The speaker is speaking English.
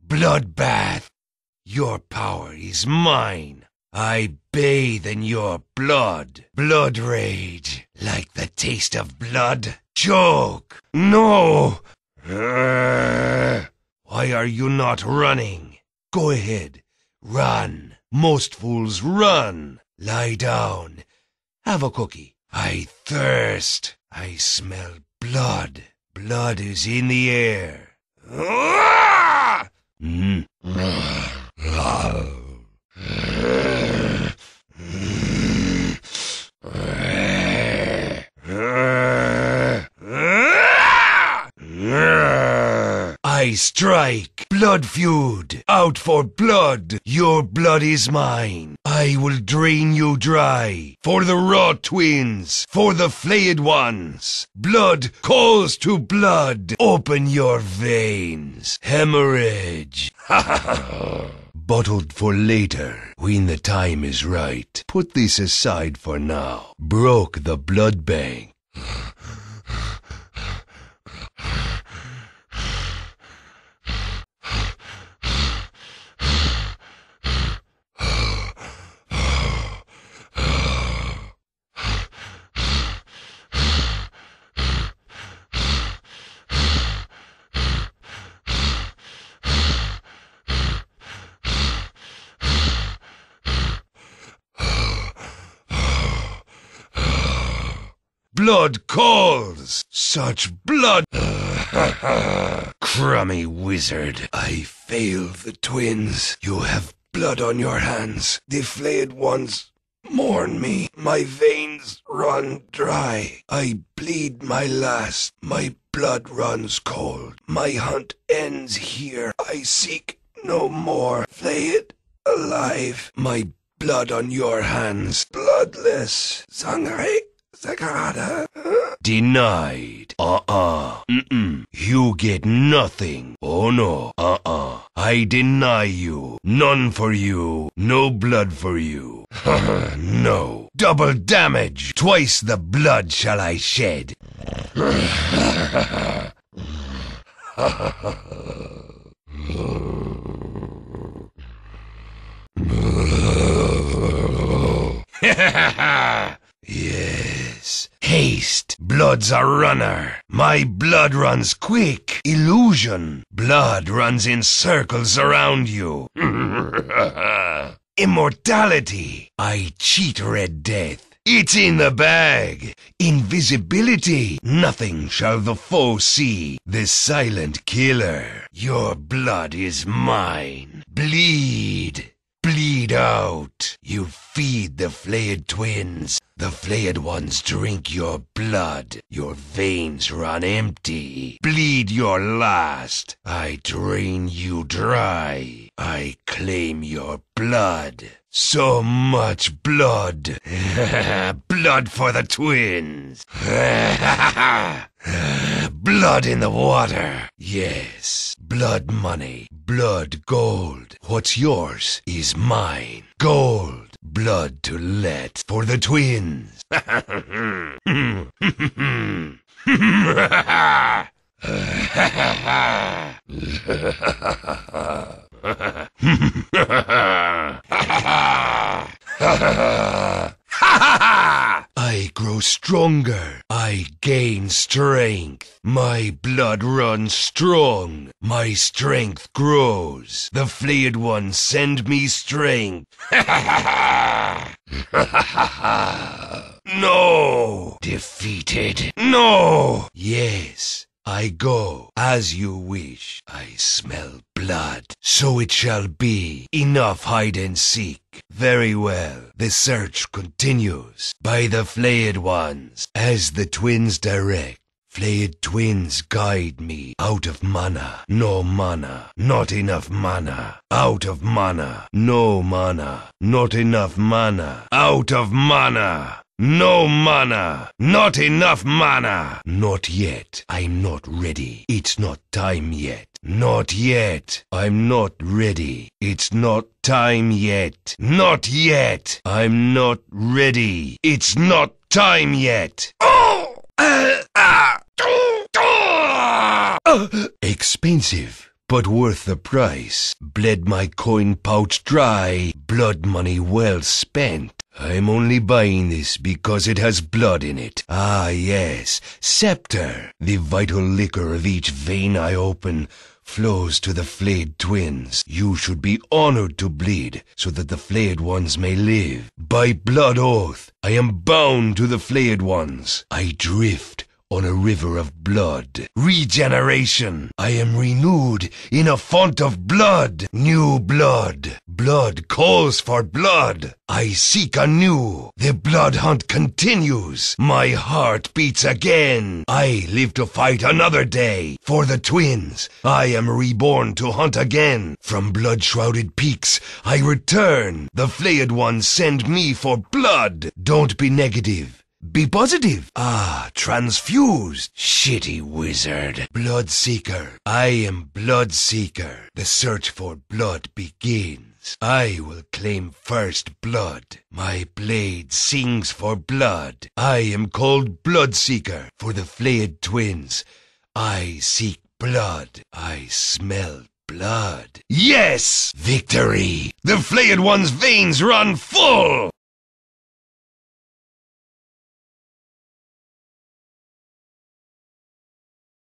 Bloodbath. Your power is mine. I bathe in your blood. Blood rage. Like the taste of blood. Choke. No. Why are you not running? Go ahead. Run. Most fools run. Lie down. Have a cookie. I thirst. I smell blood. Blood is in the air. I strike. Blood feud. Out for blood. Your blood is mine. I will drain you dry. For the raw twins. For the flayed ones. Blood calls to blood. Open your veins. Hemorrhage. Bottled for later. When the time is right. Put this aside for now. Broke the blood bank. Blood calls! Such blood! Crummy wizard. I fail the twins. You have blood on your hands. The flayed ones mourn me. My veins run dry. I bleed my last. My blood runs cold. My hunt ends here. I seek no more. Flayed alive. My blood on your hands. Bloodless. Sangre. Sagrada. Denied. You get nothing. Oh no. I deny you. None for you. No blood for you. No. Double damage. Twice the blood shall I shed. Yes. Haste. Blood's a runner. My blood runs quick. Illusion. Blood runs in circles around you. Immortality. I cheat Red Death. It's in the bag. Invisibility. Nothing shall the foe see. The silent killer. Your blood is mine. Bleed. Bleed out. You feed the flayed twins. The flayed ones drink your blood. Your veins run empty. Bleed your last. I drain you dry. I claim your blood. So much blood. Blood for the twins. Blood in the water. Yes. Blood money. Blood gold. What's yours is mine. Gold. Blood to let for the twins. I grow stronger. I gain strength. My blood runs strong. My strength grows. The flayed ones send me strength. No! Defeated. No! Yes. I go, as you wish. I smell blood. So it shall be. Enough hide and seek. Very well. The search continues. By the flayed ones, as the twins direct. Flayed twins guide me. Out of mana. No mana. Not enough mana. Out of mana. No mana. Not enough mana. Out of mana. No mana! Not enough mana! Not yet. I'm not ready. It's not time yet. Not yet. I'm not ready. It's not time yet. Not yet. I'm not ready. It's not time yet. Oh! Expensive, but worth the price. Bled my coin pouch dry, blood money well spent. I'm only buying this because it has blood in it. Ah, yes, Scepter. The vital liquor of each vein I open flows to the flayed twins. You should be honored to bleed, so that the flayed ones may live. By blood oath, I am bound to the flayed ones. I drift on a river of blood. Regeneration. I am renewed in a font of blood. New blood. Blood calls for blood. I seek anew. The blood hunt continues. My heart beats again. I live to fight another day. For the twins, I am reborn to hunt again. From blood-shrouded peaks, I return. The flayed ones send me for blood. Don't be negative. Be positive. Ah, transfused. Shitty wizard. Bloodseeker. I am Bloodseeker. The search for blood begins. I will claim first blood. My blade sings for blood. I am called Bloodseeker. For the flayed twins, I seek blood. I smell blood. Yes! Victory! The flayed one's veins run full!